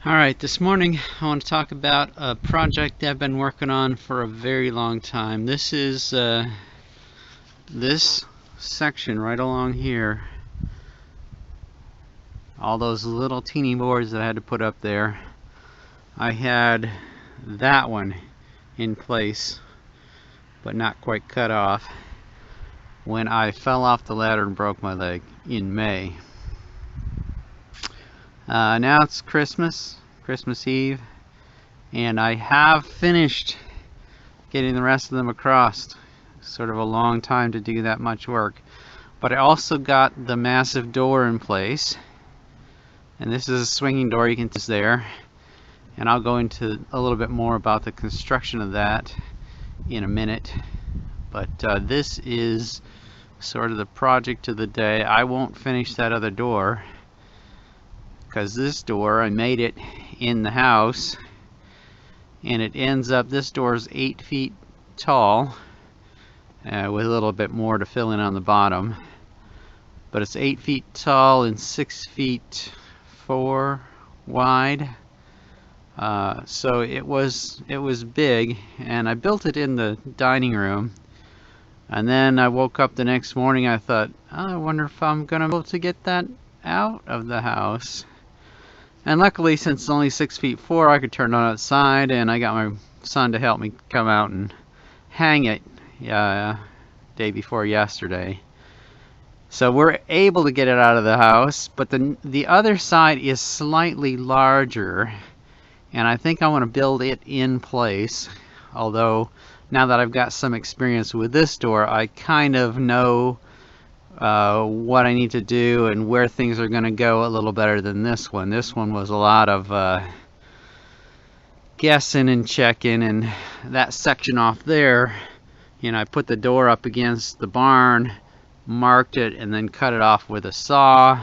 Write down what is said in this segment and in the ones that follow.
Alright, this morning I want to talk about a project I've been working on for a very long time. This is this section right along here. All those little teeny boards that I had to put up there. I had that one in place, but not quite cut off, when I fell off the ladder and broke my leg in May. Now it's Christmas Eve, and I have finished getting the rest of them across. Sort of a long time to do that much work. But I also got the massive door in place, and this is a swinging door, you can see there, and I'll go into a little bit more about the construction of that in a minute. But this is sort of the project of the day. I won't finish that other door, because this door, I made it in the house, and it ends up, this door is 8 feet tall, with a little bit more to fill in on the bottom, but it's 8 feet tall and 6 feet 4 wide. So it was big, and I built it in the dining room. And then I woke up the next morning, I thought, oh, I wonder if I'm gonna be able to get that out of the house. And luckily, since it's only 6 feet 4, I could turn it on its side, and I got my son to help me come out and hang it day before yesterday. So we're able to get it out of the house, but the other side is slightly larger, and I think I want to build it in place. Although now that I've got some experience with this door, I kind of know what I need to do and where things are going to go a little better than this one. This one was a lot of guessing and checking, and that section off there, I put the door up against the barn, marked it, and then cut it off with a saw,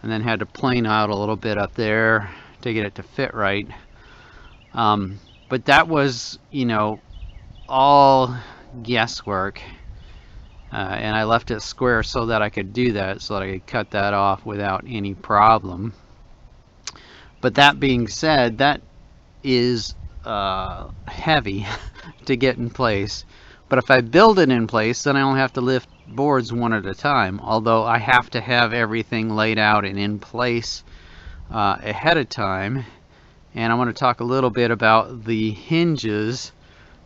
and then had to plane out a little bit up there to get it to fit right. But that was, all guesswork. And I left it square so that I could do that, so that I could cut that off without any problem. But that being said, that is heavy to get in place. But if I build it in place, then I only have to lift boards one at a time. Although I have to have everything laid out and in place ahead of time. And I want to talk a little bit about the hinges.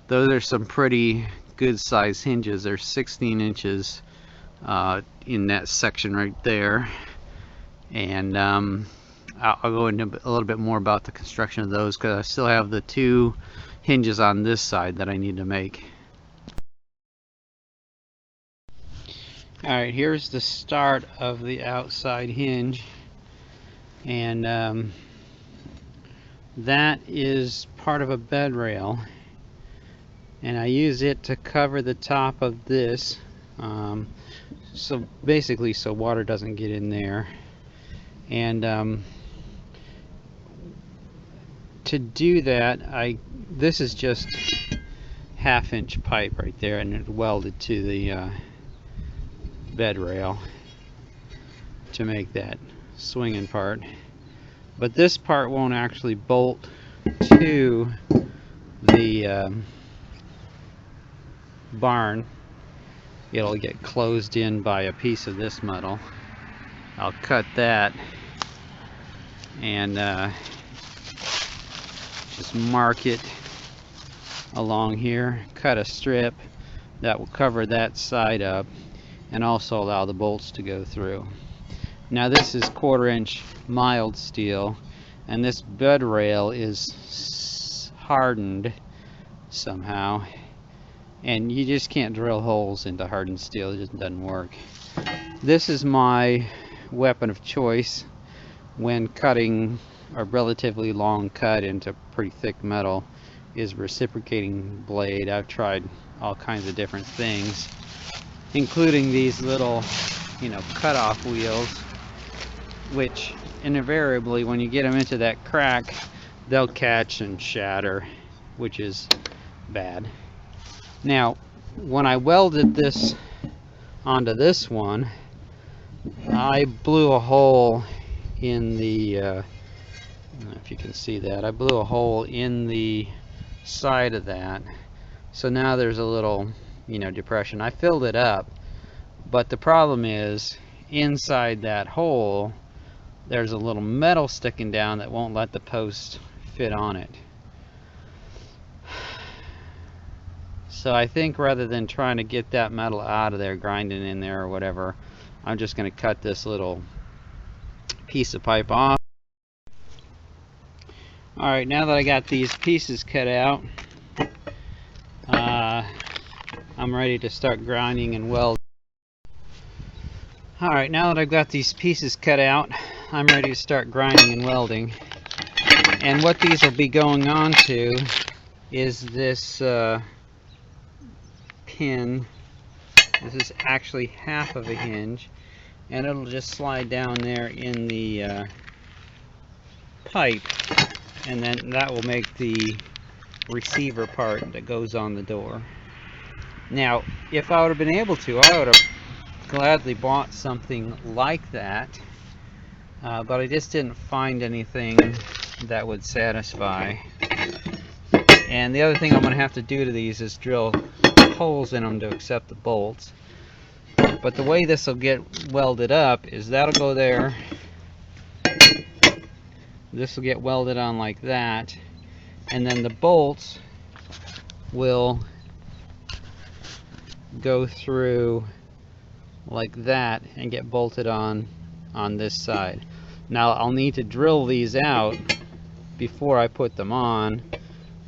Those are some pretty good size hinges. They're 16 inches in that section right there, and I'll go into a little bit more about the construction of those, because I still have the 2 hinges on this side that I need to make. Alright, here's the start of the outside hinge, and that is part of a bed rail, and I use it to cover the top of this, so basically so water doesn't get in there. And to do that, this is just 1/2-inch pipe right there, and it's welded to the bed rail to make that swinging part. But this part won't actually bolt to the barn. It'll get closed in by a piece of this metal. I'll cut that and just mark it along here, cut a strip that will cover that side up and also allow the bolts to go through. Now this is 1/4-inch mild steel, and this bed rail is hardened somehow, and you just can't drill holes into hardened steel. It just doesn't work. This is my weapon of choice when cutting a relatively long cut into pretty thick metal, is reciprocating blade. I've tried all kinds of different things, including these little cutoff wheels, which invariably when you get them into that crack, they'll catch and shatter, which is bad. Now, when I welded this onto this one, I blew a hole in the I don't know if you can see that. I blew a hole in the side of that, so now there's a little, depression. I filled it up, but the problem is inside that hole there's a little metal sticking down that won't let the post fit on it. So I think rather than trying to get that metal out of there, grinding in there or whatever, I'm just going to cut this little piece of pipe off. Alright, now that I got these pieces cut out, I'm ready to start grinding and welding. Alright, now that I've got these pieces cut out, I'm ready to start grinding and welding. And what these will be going on to is this pin. This is actually half of a hinge, and it'll just slide down there in the pipe, and then that will make the receiver part that goes on the door. Now, if I would have been able to, I would have gladly bought something like that, but I just didn't find anything that would satisfy. And the other thing I'm going to have to do to these is drill holes in them to accept the bolts. But the way this will get welded up is that'll go there, this will get welded on like that, and then the bolts will go through like that and get bolted on this side. Now I'll need to drill these out before I put them on.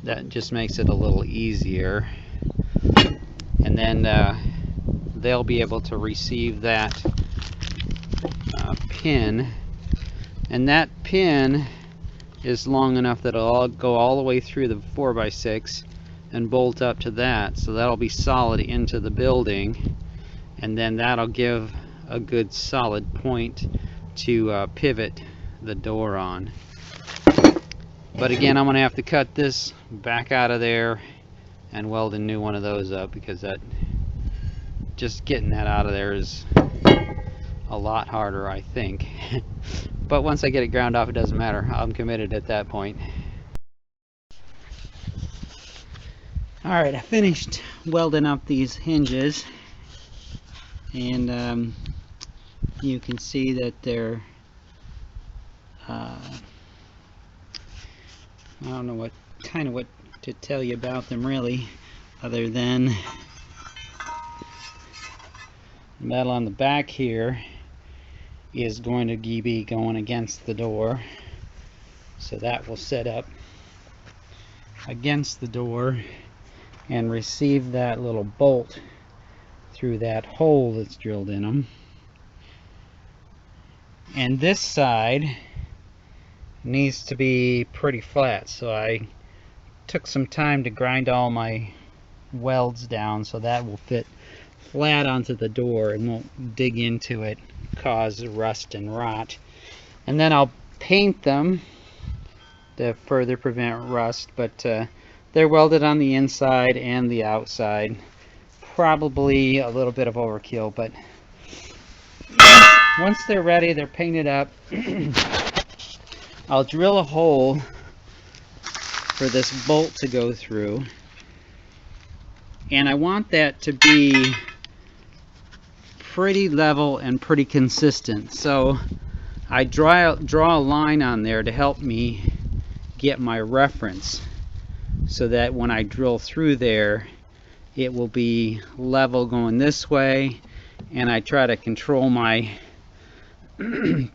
That just makes it a little easier, and then they'll be able to receive that pin, and that pin is long enough that it'll go all the way through the 4x6 and bolt up to that, so that'll be solid into the building, and then that'll give a good solid point to pivot the door on. But again, I'm going to have to cut this back out of there and weld a new one of those up, because that, just getting that out of there is a lot harder, I think. But once I get it ground off, it doesn't matter. I'm committed at that point. Alright, I finished welding up these hinges, and you can see that they're I don't know what to tell you about them really, other than the metal on the back here is going to be going against the door, so that will set up against the door and receive that little bolt through that hole that's drilled in them. And this side needs to be pretty flat, so I took some time to grind all my welds down so that will fit flat onto the door and won't dig into it, cause rust and rot. And then I'll paint them to further prevent rust, but they're welded on the inside and the outside. Probably a little bit of overkill, but once they're ready, they're painted up. I'll drill a hole for this bolt to go through, and I want that to be pretty level and pretty consistent, so I draw a line on there to help me get my reference, so that when I drill through there it will be level going this way, and I try to control my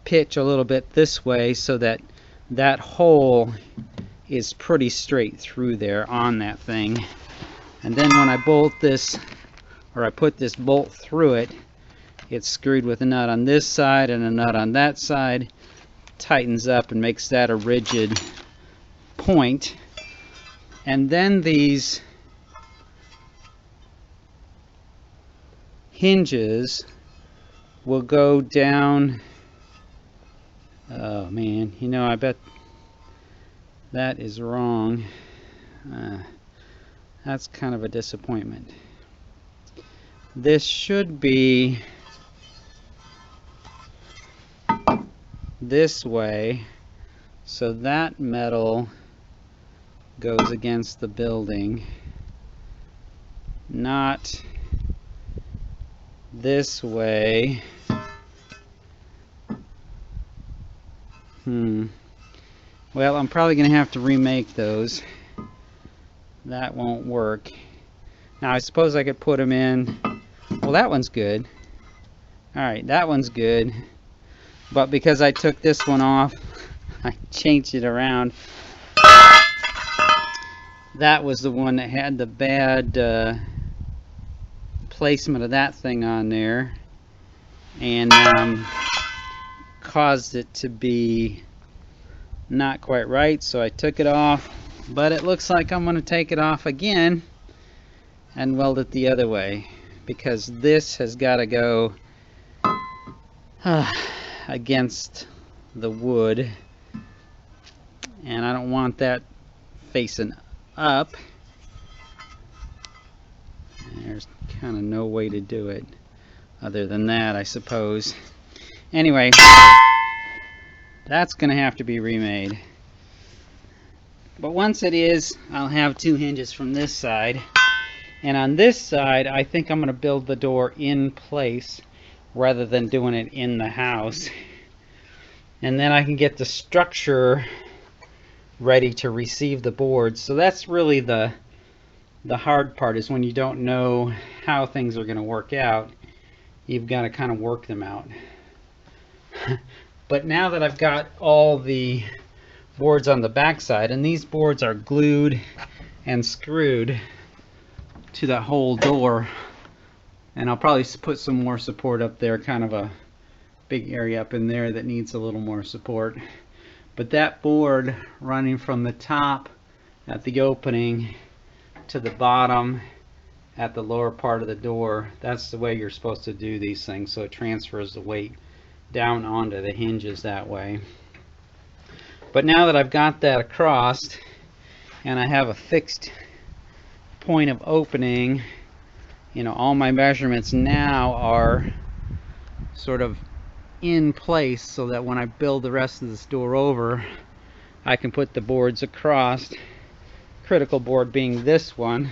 pitch a little bit this way so that that hole is pretty straight through there on that thing. And then when I bolt this, or I put this bolt through it, it's screwed with a nut on this side and a nut on that side, tightens up and makes that a rigid point. And then these hinges will go down. Oh man, I bet that is wrong. That's kind of a disappointment. This should be this way, So that metal goes against the building, not this way. Well, I'm probably going to have to remake those. That won't work. Now, I suppose I could put them in. Well, that one's good. Alright, that one's good. But because I took this one off, I changed it around. That was the one that had the bad placement of that thing on there, and caused it to be not quite right, so I took it off. But it looks like I'm going to take it off again and weld it the other way, because this has got to go against the wood, and I don't want that facing up. There's kind of no way to do it other than that, I suppose. Anyway, that's going to have to be remade. But once it is, I'll have two hinges from this side. And on this side, I think I'm going to build the door in place rather than doing it in the house. And then I can get the structure ready to receive the boards. So that's really the hard part, is when you don't know how things are going to work out. You've got to kind of work them out. But now that I've got all the boards on the back side, and these boards are glued and screwed to the whole door, and I'll probably put some more support up there, kind of a big area up in there that needs a little more support. But that board running from the top at the opening to the bottom at the lower part of the door, that's the way you're supposed to do these things, so it transfers the weight down onto the hinges that way. But now that I've got that across and I have a fixed point of opening, you know, all my measurements now are sort of in place, so that when I build the rest of this door over, I can put the boards across. Critical board being this one.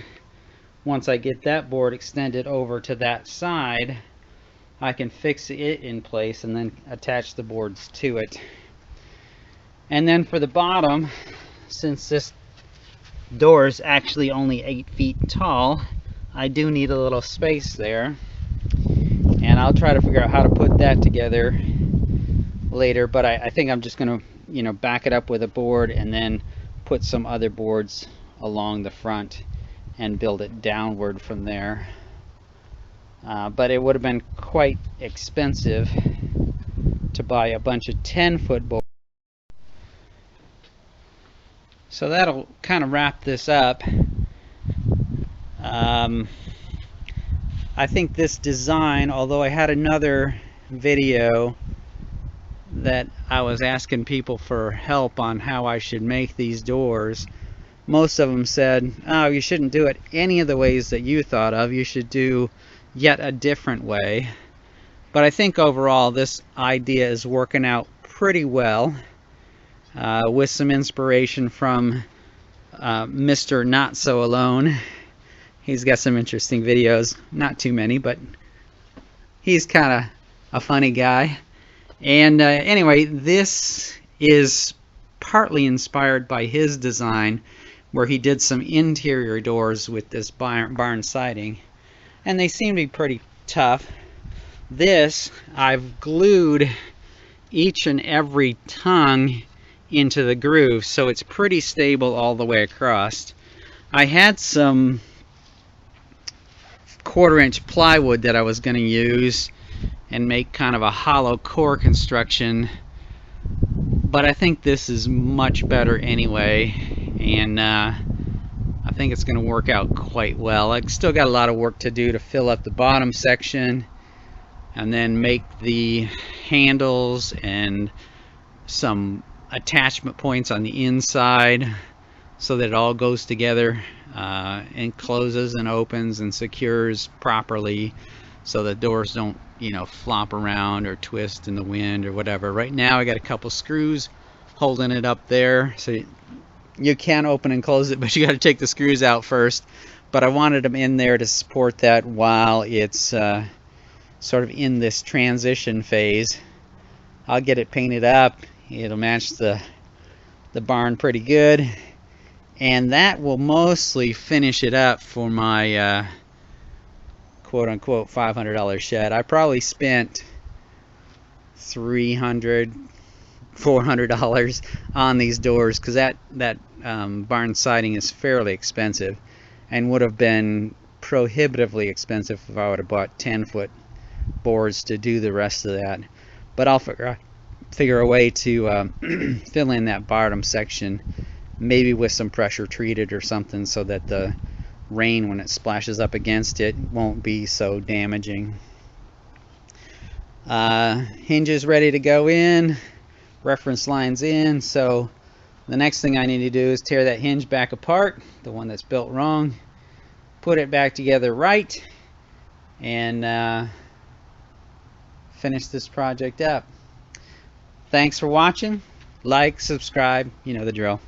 Once I get that board extended over to that side, I can fix it in place and then attach the boards to it. And then for the bottom, since this door is actually only 8 feet tall, I do need a little space there, and I'll try to figure out how to put that together later. But I think I'm just going to, you know, back it up with a board and then put some other boards along the front and build it downward from there. But it would have been quite expensive to buy a bunch of 10-foot boards. So that'll kind of wrap this up. I think this design, although I had another video that I was asking people for help on how I should make these doors, most of them said, oh, you shouldn't do it any of the ways that you thought of. You should do yet a different way. But I think overall this idea is working out pretty well, with some inspiration from Mr. Not So Alone. He's got some interesting videos, not too many, but he's kind of a funny guy. And anyway, this is partly inspired by his design, where he did some interior doors with this barn siding, and they seem to be pretty tough. This, I've glued each and every tongue into the groove, so it's pretty stable all the way across. I had some 1/4-inch plywood that I was going to use and make kind of a hollow core construction, but I think this is much better anyway, and I think it's going to work out quite well. I've still got a lot of work to do to fill up the bottom section and then make the handles and some attachment points on the inside so that it all goes together and closes and opens and secures properly, so the doors don't, you know, flop around or twist in the wind or whatever. Right now I got a couple screws holding it up there. So you can open and close it, but you got to take the screws out first. But I wanted them in there to support that while it's sort of in this transition phase. I'll get it painted up. It'll match the barn pretty good, and that will mostly finish it up for my quote-unquote $500 shed. I probably spent $300, $400 on these doors, because that barn siding is fairly expensive and would have been prohibitively expensive if I would have bought 10-foot boards to do the rest of that. But I'll figure a way to fill in that bottom section, maybe with some pressure treated or something, so that the rain, when it splashes up against it, won't be so damaging. Hinges ready to go in, reference lines in. So the next thing I need to do is tear that hinge back apart, the one that's built wrong, put it back together right, and finish this project up. Thanks for watching. Like, subscribe, you know the drill.